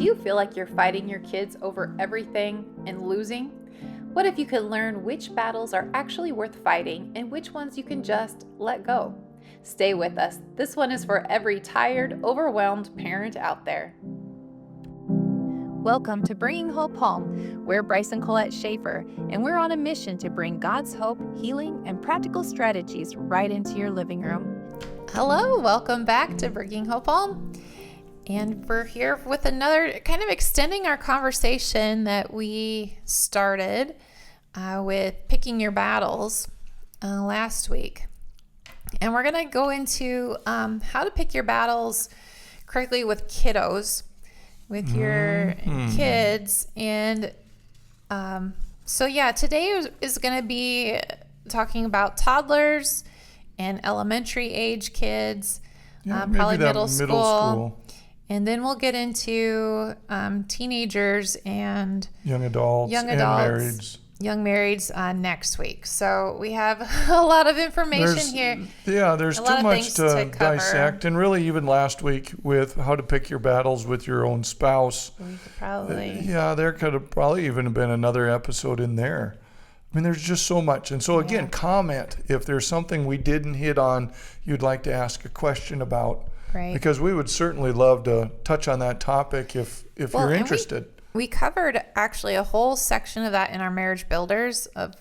Do you feel like you're fighting your kids over everything and losing? What if you could learn which battles are actually worth fighting and which ones you can just let go? Stay with us. This one is for every tired, overwhelmed parent out there. Welcome to Bringing Hope Home. We're Bryce and Colette Schaffer, and we're on a mission to bring God's hope, healing, and practical strategies right into your living room. Hello, welcome back to Bringing Hope Home. And we're here with another kind of extending our conversation that we started with picking your battles last week. And we're going to go into how to pick your battles correctly with kiddos, with your kids. And today is going to be talking about toddlers and elementary age kids, probably middle school. And then we'll get into teenagers and young adults and marrieds. Young marrieds next week. So we have a lot of information here. Yeah, there's too much to dissect. And really even last week with how to pick your battles with your own spouse. We could probably. There could have probably even been another episode in there. I mean, there's just so much. And so again, comment if there's something we didn't hit on you'd like to ask a question about. Right. Because we would certainly love to touch on that topic if you're interested. We covered actually a whole section of that in our Marriage Builders of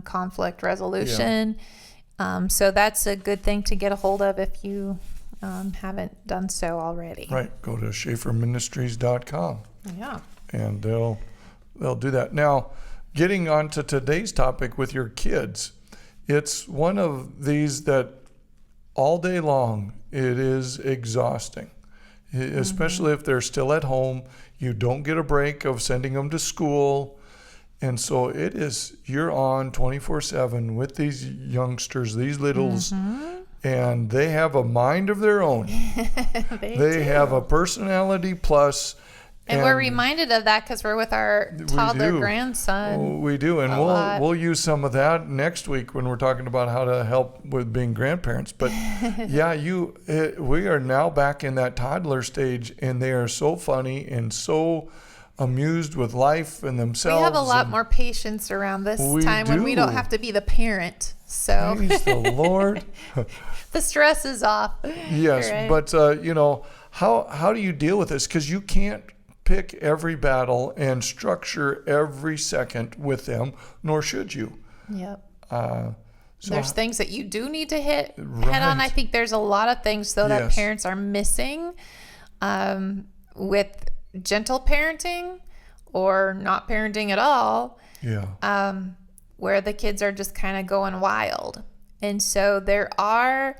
conflict resolution. Yeah. So that's a good thing to get a hold of if you haven't done so already. Right. Go to SchaferMinistries.com. Yeah. And they'll do that. Now, getting on to today's topic with your kids, it's one of these that all day long, it is exhausting, especially if they're still at home. You don't get a break of sending them to school. And so you're on 24/7 with these youngsters, these littles, and they have a mind of their own. They have a personality plus. And we're reminded of that because we're with our toddler grandson. We do, and we'll use some of that next week when we're talking about how to help with being grandparents. But we are now back in that toddler stage, and they are so funny and so amused with life and themselves. We have a lot more patience around this time when we don't have to be the parent. So praise the Lord. The stress is off. Yes, right? But how do you deal with this? Because you can't pick every battle and structure every second with them, nor should you. Yep. There's things that you do need to head on. I think there's a lot of things, though, that parents are missing with gentle parenting or not parenting at all. Yeah. Where the kids are just kind of going wild. And so there are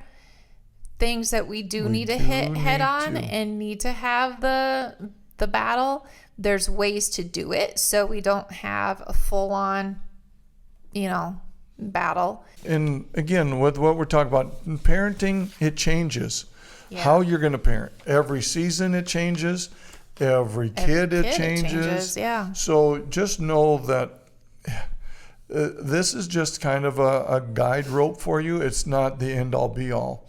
things that we need to hit head on and need to have the battle. There's ways to do it so we don't have a full-on, battle. And again, with what we're talking about, parenting, it changes. Yeah. How you're going to parent. Every season it changes. Every kid it changes. Yeah. So just know that this is just kind of a guide rope for you. It's not the end-all, be-all.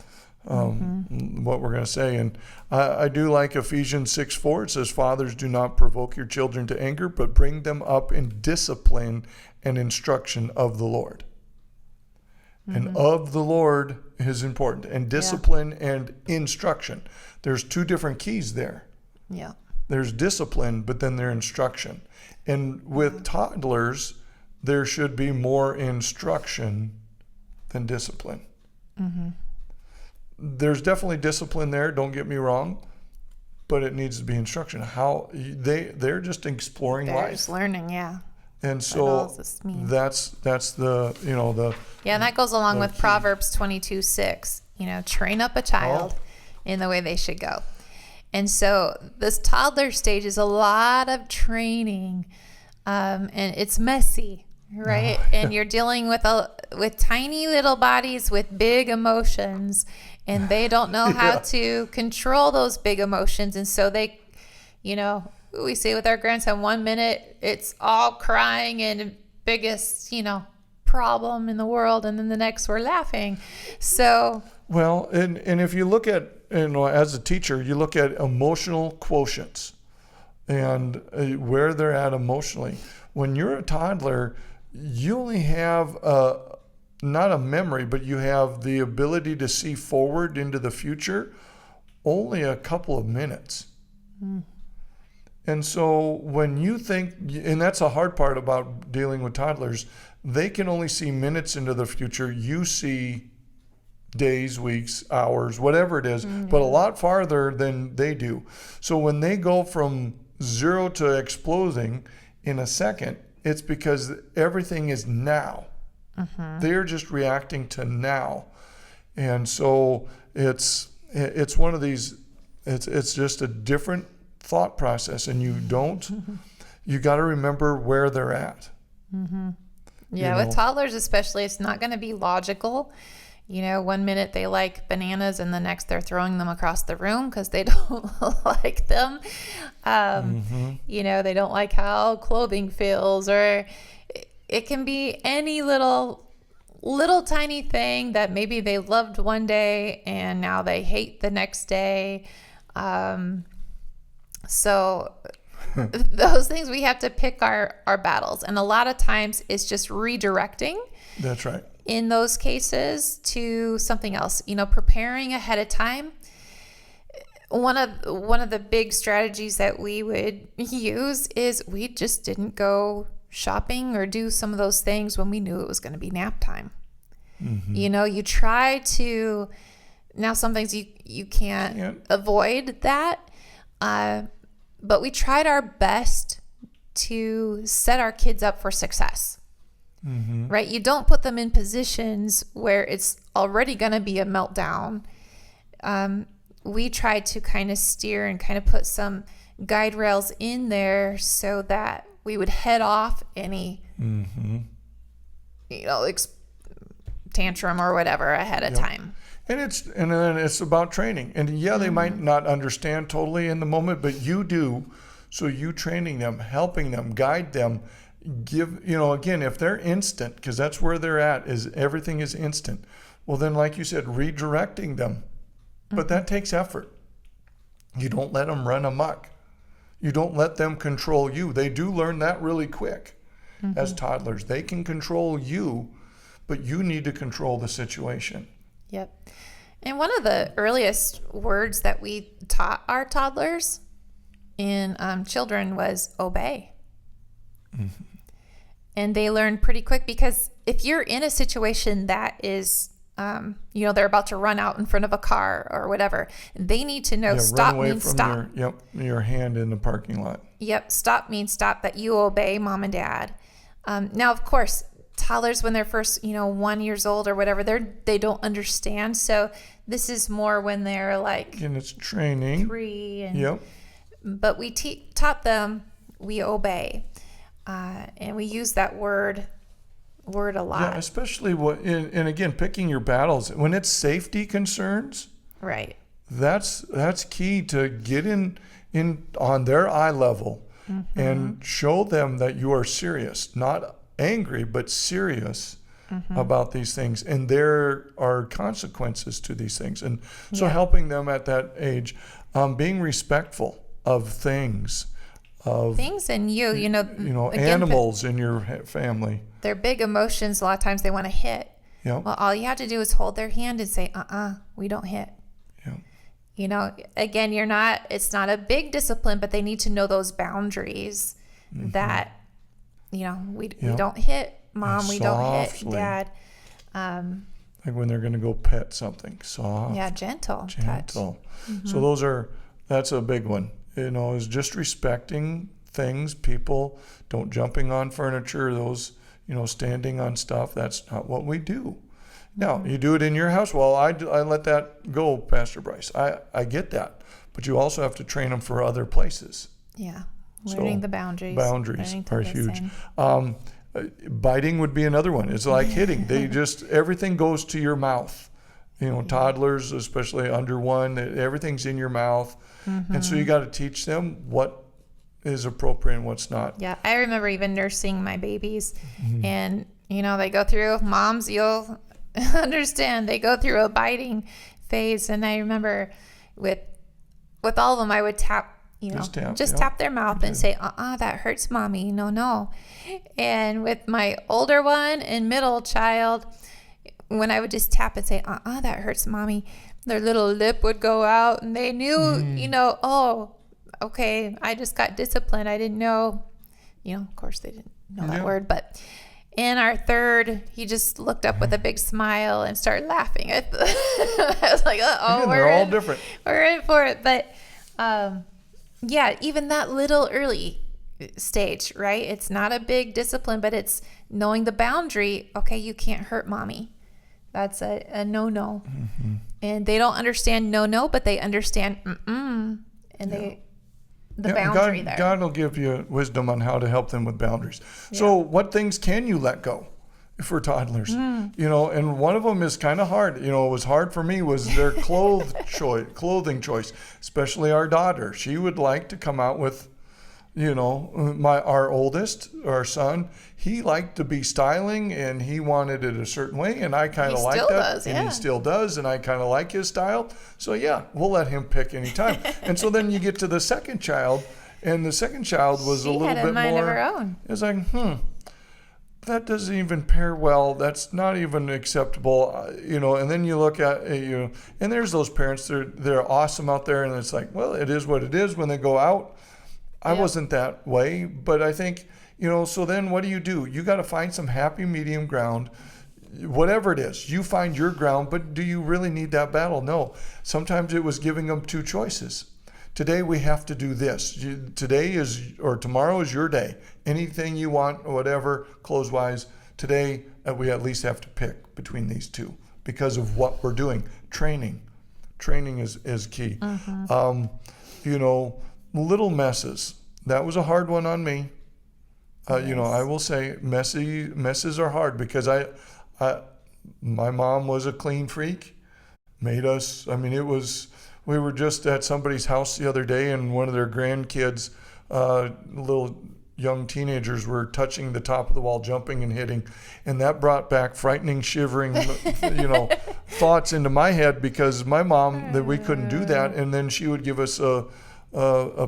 What we're going to say. And I do like Ephesians 6:4. It says, "Fathers, do not provoke your children to anger, but bring them up in discipline and instruction of the Lord." And of the Lord is important. And discipline and instruction. There's two different keys there. Yeah. There's discipline, but then there's instruction. And with toddlers, there should be more instruction than discipline. There's definitely discipline there, don't get me wrong, but it needs to be instruction. How they're just exploring life. They're just learning, yeah. And so that's the and that goes along with Proverbs 22:6. Train up a child in the way they should go. And so this toddler stage is a lot of training, and it's messy. Right. And you're dealing with tiny little bodies with big emotions, and they don't know how to control those big emotions. And so they, we say with our grandson, 1 minute it's all crying and biggest, problem in the world. And then the next we're laughing. So. Well, and if you look at, as a teacher, you look at emotional quotients. and where they're at emotionally. When you're a toddler, you only have not a memory, but you have the ability to see forward into the future only a couple of minutes. And so when you think, and that's a hard part about dealing with toddlers, they can only see minutes into the future. You see days, weeks, hours, whatever it is, but a lot farther than they do. So when they go from 0 to exploding in a second, it's because everything is now. They're just reacting to now. And so it's one of these, it's just a different thought process, and you got to remember where they're at. Yeah, with toddlers especially, it's not going to be logical. One minute they like bananas and the next they're throwing them across the room because they don't like them. They don't like how clothing feels, or it can be any little tiny thing that maybe they loved one day and now they hate the next day. So those things, we have to pick our battles. And a lot of times it's just redirecting. That's right. In those cases to something else, preparing ahead of time. One of the big strategies that we would use is we just didn't go shopping or do some of those things when we knew it was going to be nap time. You try to, now some things you can't avoid that, but we tried our best to set our kids up for success. Right? You don't put them in positions where it's already going to be a meltdown. We tried to kind of steer and kind of put some guide rails in there so that we would head off any, tantrum or whatever ahead of time. And then it's about training. And they might not understand totally in the moment, but you do. So you training them, helping them, guide them, again, if they're instant, because that's where they're at, is everything is instant. Well, then, like you said, redirecting them. But that takes effort. You don't let them run amok. You don't let them control you. They do learn that really quick as toddlers. They can control you, but you need to control the situation. Yep. And one of the earliest words that we taught our toddlers in children was obey. And they learn pretty quick, because if you're in a situation that is, they're about to run out in front of a car or whatever, they need to know stop means stop. Your hand in the parking lot. Yep. Stop means stop, that you obey mom and dad. Now, of course, toddlers, when they're first, 1 year old or whatever, they don't understand. So this is more when they're like, and it's training 3. And, but we taught them, we obey. And we use that word a lot. Yeah, especially and again, picking your battles when it's safety concerns. Right. That's key, to get in on their eye level and show them that you are serious, not angry, but serious about these things, and there are consequences to these things. And so helping them at that age, being respectful of things. Things in again, animals in your family. Their big emotions, a lot of times they want to hit. Yep. Well, all you have to do is hold their hand and say, we don't hit. Again, it's not a big discipline, but they need to know those boundaries that, we don't hit mom, we don't hit dad. Like when they're going to go pet something, soft. Yeah, gentle. Touch. So that's a big one. Is just respecting things, people. Don't jumping on furniture, those, standing on stuff. That's not what we do. Now, you do it in your house. Well, I let that go, Pastor Bryce. I get that. But you also have to train them for other places. Yeah, learning the boundaries. Boundaries are huge. Biting would be another one. It's like hitting. Everything goes to your mouth. Toddlers, especially under 1, everything's in your mouth. And so you got to teach them what is appropriate and what's not. Yeah, I remember even nursing my babies, and they go through, moms, you'll understand, they go through a biting phase. And I remember with all of them, I would tap Just tap their mouth and say, that hurts, mommy. No. And with my older one and middle child, when I would just tap and say, that hurts, mommy, their little lip would go out, and they knew, oh, okay, I just got disciplined. I didn't know, of course they didn't know that word, but in our third, he just looked up with a big smile and started laughing. I was like, they're all different. We're in for it. But even that little early stage, right? It's not a big discipline, but it's knowing the boundary. Okay, you can't hurt mommy. That's a no-no. Mm-hmm. And they don't understand no, but they understand and the boundary there. God will give you wisdom on how to help them with boundaries. Yeah. So what things can you let go for toddlers? And one of them is kind of hard. It was hard for me was their clothing choice, especially our daughter. She would like to come out with, our oldest, our son, he liked to be styling and he wanted it a certain way, and I kind of like that. And he still does, and I kind of like his style. So we'll let him pick anytime. And so then you get to the second child, and the second child was a little bit more. She had a mind of her own. It's like, that doesn't even pair well. That's not even acceptable, And then you look at and there's those parents. They're awesome out there, and it's like, well, it is what it is. When they go out, I wasn't that way, but I think So then, what do? You got to find some happy medium ground. Whatever it is, you find your ground. But do you really need that battle? No. Sometimes it was giving them two choices. Today we have to do this. Tomorrow is your day. Anything you want, or whatever, clothes-wise, today we at least have to pick between these two because of what we're doing. Training is key. Mm-hmm. Little messes. That was a hard one on me. I will say messes are hard because my mom was a clean freak, made us, we were just at somebody's house the other day, and one of their grandkids, little young teenagers, were touching the top of the wall, jumping and hitting. And that brought back frightening, shivering, thoughts into my head, because my mom, that we couldn't do that. And then she would give us a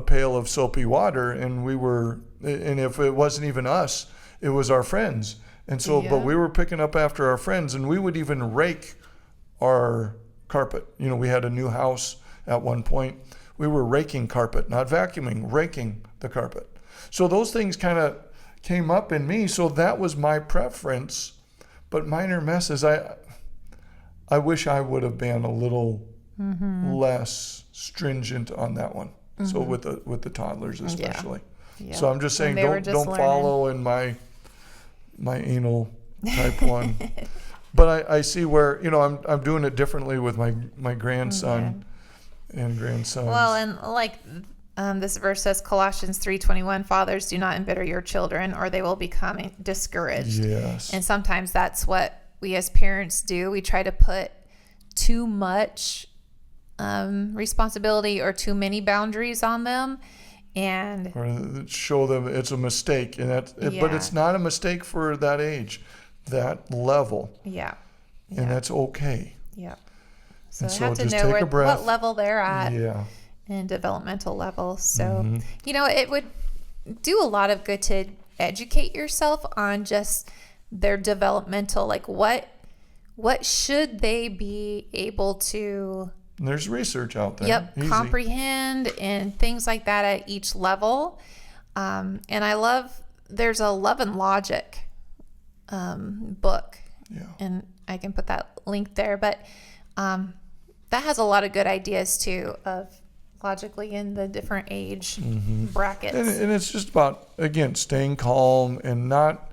pail of soapy water, and if it wasn't even us, it was our friends. And so, but we were picking up after our friends, and we would even rake our carpet. We had a new house at one point. We were raking carpet, not vacuuming, raking the carpet. So those things kind of came up in me. So that was my preference. But minor messes, I wish I would have been a little less stringent on that one. Mm-hmm. So with the toddlers especially. Yeah. So I'm just saying, don't follow in my anal type one. But I see where I'm doing it differently with my grandson and grandsons. Well, and like this verse says, Colossians 3:21, fathers, do not embitter your children, or they will become discouraged. Yes. And sometimes that's what we as parents do. We try to put too much responsibility or too many boundaries on them, or show them it's a mistake, but it's not a mistake for that age, that level. Yeah. And that's okay. Yeah. So I have to know what level they're at. Yeah. And developmental level. So, it would do a lot of good to educate yourself on just their developmental, like what should they be able to. And there's research out there. Yep. Easy. Comprehend and things like that at each level. And I love, there's a Love and Logic book. Yeah. And I can put that link there, but that has a lot of good ideas too of logically in the different age brackets. And it's just about, again, staying calm and not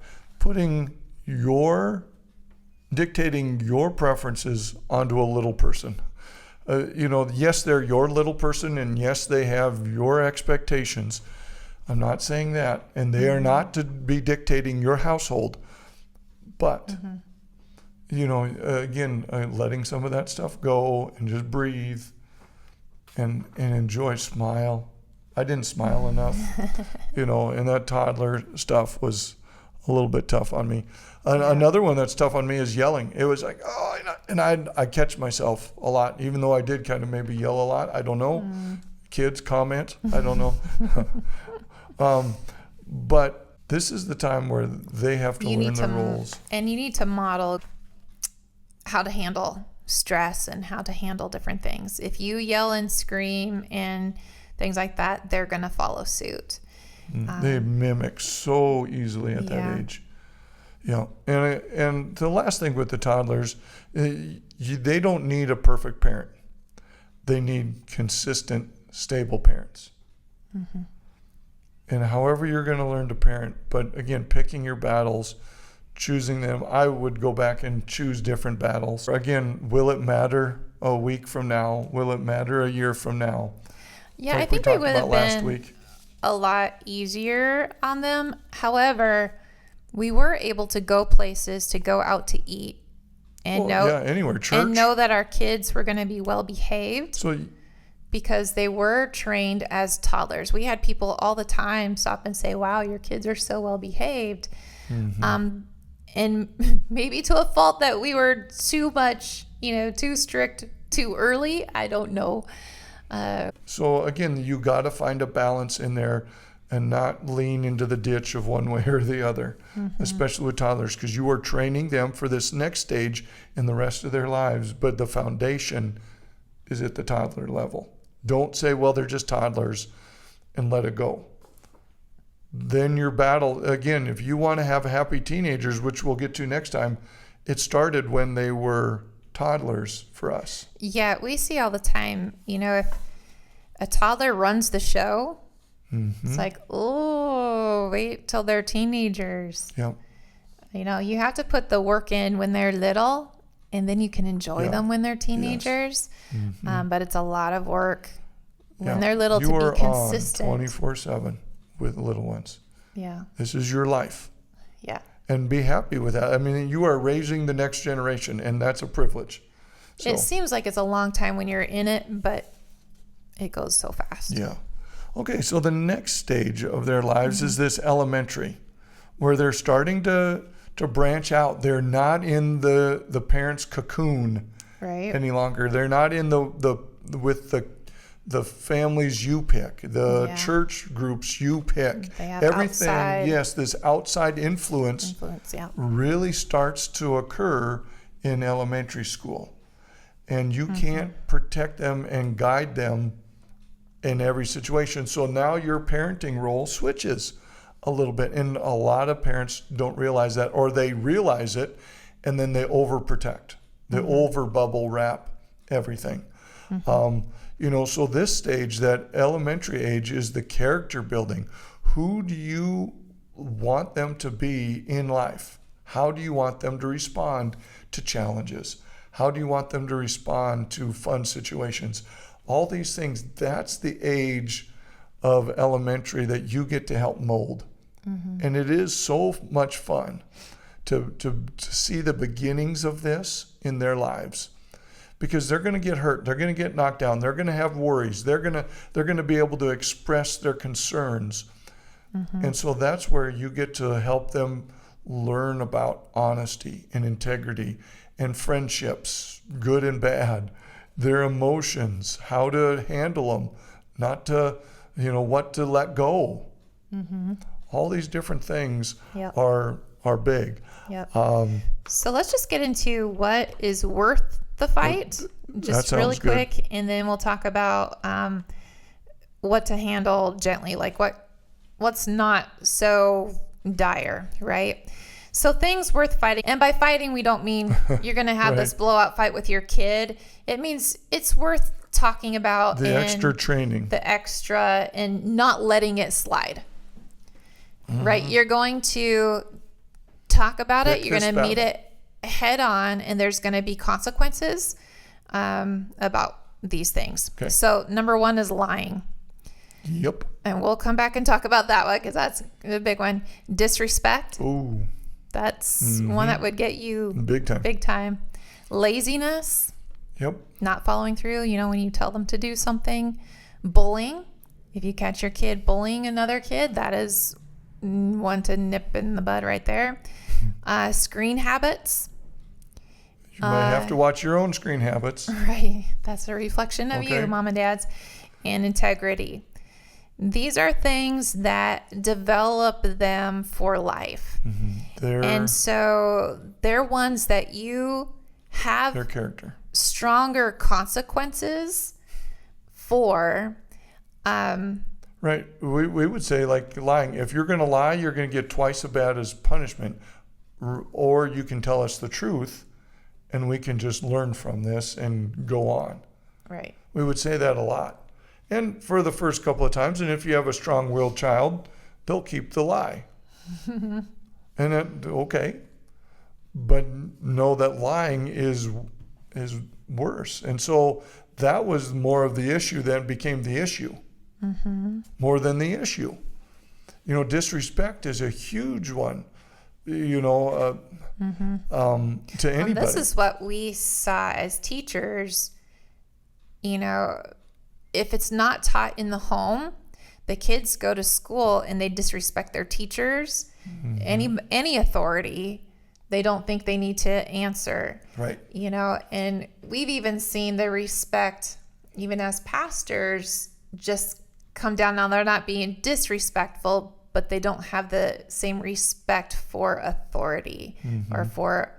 dictating your preferences onto a little person. Yes, they're your little person, and yes, they have your expectations. I'm not saying that. And they are not to be dictating your household. But, again, letting some of that stuff go and just breathe and enjoy, smile. I didn't smile enough, and that toddler stuff was a little bit tough on me. Another one that's tough on me is yelling. It was like, and I catch myself a lot, even though I did kind of maybe yell a lot. I don't know. kids comment. I don't know. But this is the time where they have to learn their roles. And you need to model how to handle stress and how to handle different things. If you yell and scream and things like that, they're going to follow suit. They mimic so easily at that age. Yeah. And the last thing with the toddlers, they don't need a perfect parent. They need consistent, stable parents. Mm-hmm. And however you're going to learn to parent, but again, picking your battles, choosing them. I would go back and choose different battles. Again, will it matter a week from now? Will it matter a year from now? Yeah, like I think it would have been a lot easier on them. However, we were able to go places, to go out to eat, and anywhere, church, and know that our kids were going to be well behaved. So, because they were trained as toddlers. We had people all the time stop and say, "Wow, your kids are so well behaved," and maybe to a fault that we were too much, too strict too early. I don't know. So again, you got to find a balance in there and not lean into the ditch of one way or the other, especially with toddlers, because you are training them for this next stage in the rest of their lives. But the foundation is at the toddler level. Don't say, well, they're just toddlers, and let it go. Then your battle, again, if you want to have happy teenagers, which we'll get to next time, it started when they were toddlers for us. Yeah, we see all the time, if a toddler runs the show, it's like, oh, wait till they're teenagers. Yeah. You have to put the work in when they're little, and then you can enjoy them when they're teenagers. Yes. But it's a lot of work when they're little to be consistent. You are on 24/7 with little ones. Yeah. This is your life. Yeah. And be happy with that. I mean, you are raising the next generation, and that's a privilege. So, it seems like it's a long time when you're in it, but it goes so fast. Yeah. Okay, so the next stage of their lives is this elementary, where they're starting to branch out. They're not in the parents' cocoon any longer. They're not in the families you pick, the church groups you pick. They have everything. Outside. Yes, this outside influence really starts to occur in elementary school. And you can't protect them and guide them in every situation. So now your parenting role switches a little bit. And a lot of parents don't realize that, or they realize it and then they overprotect. They over bubble wrap everything. So this stage, that elementary age, is the character building. Who do you want them to be in life? How do you want them to respond to challenges? How do you want them to respond to fun situations? All these things, that's the age of elementary that you get to help mold. And it is so much fun to see the beginnings of this in their lives, because they're going to get hurt, they're going to get knocked down, they're going to have worries, they're going to be able to express their concerns. And so that's where you get to help them learn about honesty and integrity and friendships, good and bad, their emotions, how to handle them, not to, what to let go. All these different things are big. Yep. So let's just get into what is worth the fight, just really quick, good. And then we'll talk about what to handle gently, like what's not so dire, right? So things worth fighting. And by fighting, we don't mean you're going to have this blowout fight with your kid. It means it's worth talking about the extra training, the extra, and not letting it slide. Right? You're going to talk about it. You're going to meet it head on, and there's going to be consequences about these things. Okay. So number one is lying. Yep. And we'll come back and talk about that one, because that's a big one. Disrespect. Ooh. That's one that would get you big time. Big time. Laziness. Yep. Not following through, when you tell them to do something. Bullying. If you catch your kid bullying another kid, that is one to nip in the bud right there. Screen habits. You might have to watch your own screen habits. Right. That's a reflection of you, mom and dads. and integrity. These are things that develop them for life. And so they're ones that you have their character. Stronger consequences for. Right. We would say, like lying, if you're going to lie, you're going to get twice as bad as punishment. Or you can tell us the truth and we can just learn from this and go on. Right. We would say that a lot. And for the first couple of times, and if you have a strong-willed child, they'll keep the lie. And that, okay. But know that lying is worse. And so that was more of the issue that became the issue. More than the issue. Disrespect is a huge one, to anybody. And this is what we saw as teachers. If it's not taught in the home, the kids go to school and they disrespect their teachers, any authority. They don't think they need to answer. Right. And we've even seen the respect, even as pastors, just come down. Now they're not being disrespectful, but they don't have the same respect for authority or for,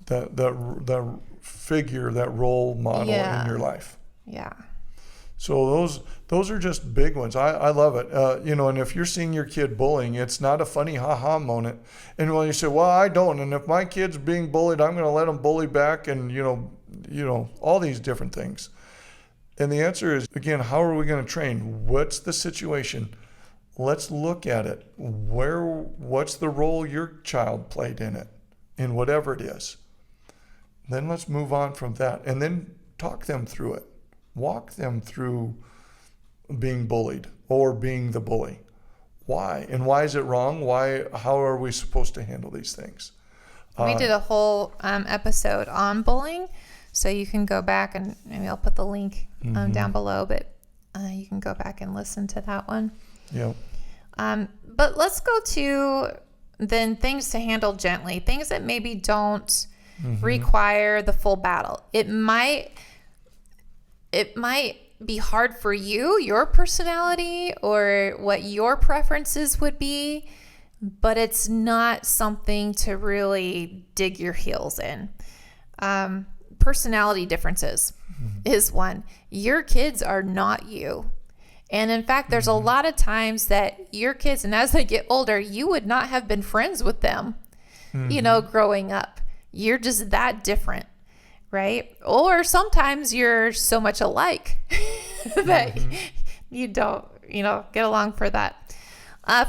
that figure, that role model in your life. Yeah. So those are just big ones. I love it. And if you're seeing your kid bullying, it's not a funny ha-ha moment. And when you say, well, I don't, and if my kid's being bullied, I'm going to let them bully back, and all these different things. And the answer is, again, how are we going to train? What's the situation? Let's look at it. What's the role your child played in it, in whatever it is? Then let's move on from that, and then talk them through it. Walk them through being bullied or being the bully. Why? And why is it wrong? How are we supposed to handle these things? We did a whole episode on bullying, so you can go back, and maybe I'll put the link down below, but you can go back and listen to that one. Yeah. But let's go to then things to handle gently, things that maybe don't require the full battle. It might be hard for you, your personality, or what your preferences would be, but it's not something to really dig your heels in. Personality differences is one. Your kids are not you. And in fact, there's a lot of times that your kids, and as they get older, you would not have been friends with them, growing up. You're just that different. Right? Or sometimes you're so much alike that you don't, get along for that.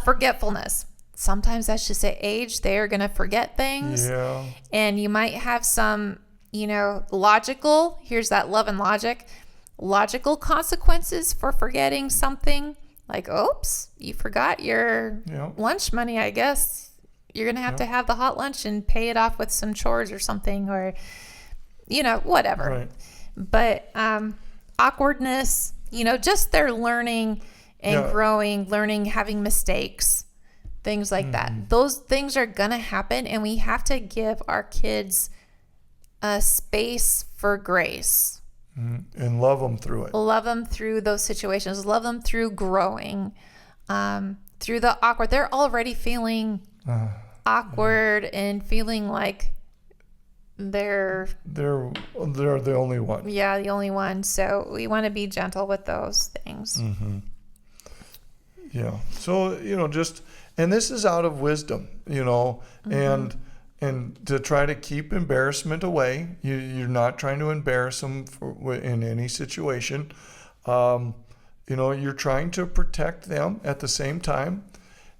Forgetfulness. Sometimes that's just at age. They are going to forget things. Yeah. And you might have some, logical, here's that love and logical consequences for forgetting something. Like, oops, you forgot your lunch money, I guess. You're going to have the hot lunch and pay it off with some chores or something, or whatever. Right. But awkwardness, just their learning and growing, having mistakes, things like that. Those things are going to happen, and we have to give our kids a space for grace. And love them through it. Love them through those situations. Love them through growing, through the awkward. They're already feeling awkward and feeling like they're the only one. Yeah, the only one. So we want to be gentle with those things. Yeah. So, and this is out of wisdom, and to try to keep embarrassment away. You're not trying to embarrass them in any situation. You're trying to protect them at the same time,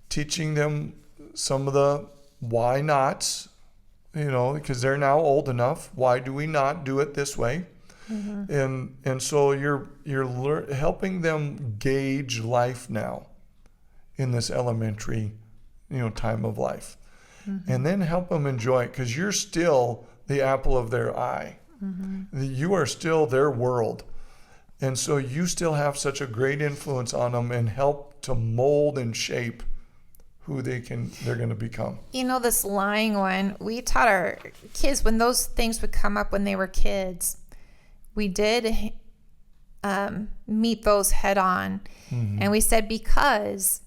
teaching them some of the why nots. Because they're now old enough. Why do we not do it this way? And so you're helping them gauge life now in this elementary, time of life, and then help them enjoy it, because you're still the apple of their eye. You are still their world, and so you still have such a great influence on them and help to mold and shape who they're going to become. This lying one, we taught our kids when those things would come up when they were kids. We did meet those head on. Mm-hmm. And we said, because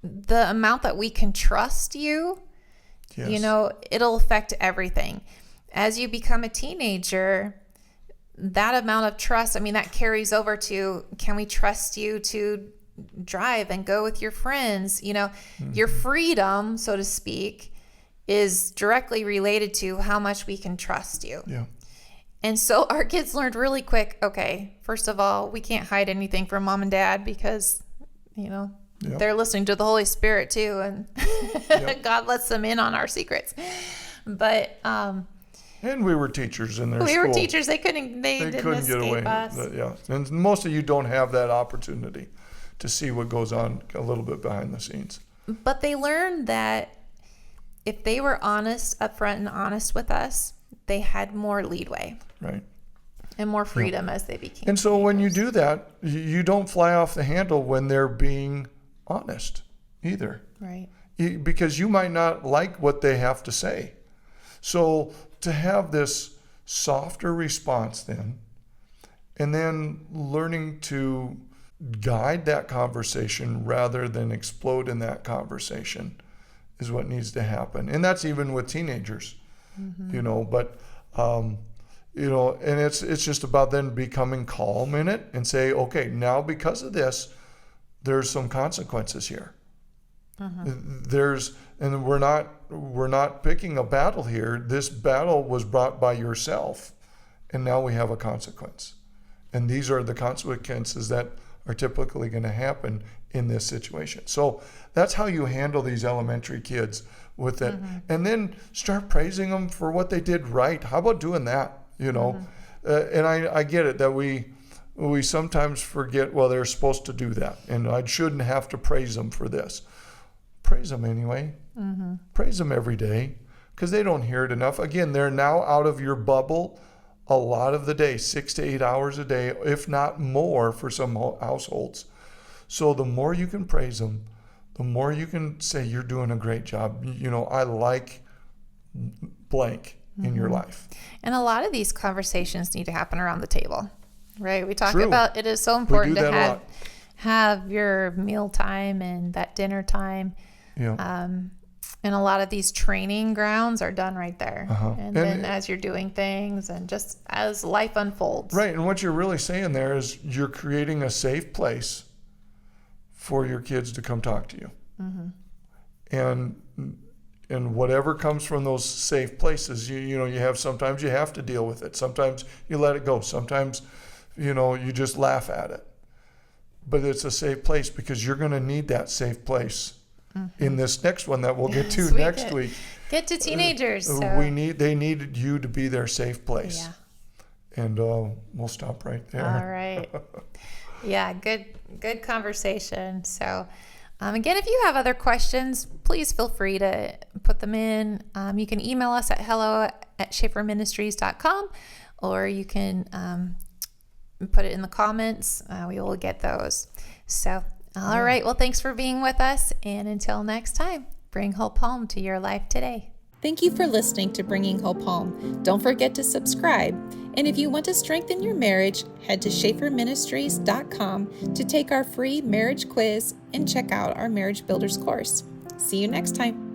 the amount that we can trust you, Yes. you know, it'll affect everything. As you become a teenager, that amount of trust, I mean, that carries over to, can we trust you to drive and go with your friends? You know, your freedom, so to speak, is directly related to how much we can trust you. Yeah. And so our kids learned really quick, okay, first of all, we can't hide anything from mom and dad because, you know, Yep. they're listening to the Holy Spirit too. And Yep. God lets them in on our secrets. But And we were teachers in their we school. were teachers. They didn't They couldn't get away. escape us. Yeah. And most of you don't have that opportunity to see what goes on a little bit behind the scenes. But they learned that if they were honest, upfront and honest with us, they had more leadway Right. and more freedom as they became. And so when you do that, you don't fly off the handle when they're being honest either. Right. Because you might not like what they have to say. So to have this softer response then, and then learning to guide that conversation rather than explode in that conversation is what needs to happen. And that's even with teenagers, you know, but, you know, and it's just about then becoming calm in it and say, okay, now because of this, there's some consequences here. And we're not picking a battle here. This battle was brought by yourself, and now we have a consequence. And these are the consequences that are typically going to happen in this situation. So that's how you handle these elementary kids with it. And then start praising them for what they did right. How about doing that, you know? And I get it that we sometimes forget, well, they're supposed to do that, and I shouldn't have to praise them for this. Praise them anyway. Praise them every day, because they don't hear it enough. Again, they're now out of your bubble a lot of the day, 6 to 8 hours a day, if not more for some households. So the more you can praise them, the more you can say, you're doing a great job. You know, I like blank in your life. And a lot of these conversations need to happen around the table, right? We talk True. about it is so important do to that a lot. have your meal time and that dinner time. Yeah. And a lot of these training grounds are done right there. And And- then as you're doing things and just as life unfolds. Right. And what you're really saying there is you're creating a safe place for your kids to come talk to you. And whatever comes from those safe places, you know, you have, sometimes you have to deal with it. Sometimes you let it go. Sometimes, you know, you just laugh at it. But it's a safe place because you're going to need that safe place in this next one that we'll get to next week. Get to teenagers. So. They need you to be their safe place. Yeah. And we'll stop right there. All right. Yeah, good conversation. So, again, if you have other questions, please feel free to put them in. You can email us at hello@schafferministries.com, or you can put it in the comments. We will get those. So, all right. Well, thanks for being with us. And until next time, bring hope home to your life today. Thank you for listening to Bringing Hope Home. Don't forget to subscribe. And if you want to strengthen your marriage, head to schafferministries.com to take our free marriage quiz and check out our Marriage Builders course. See you next time.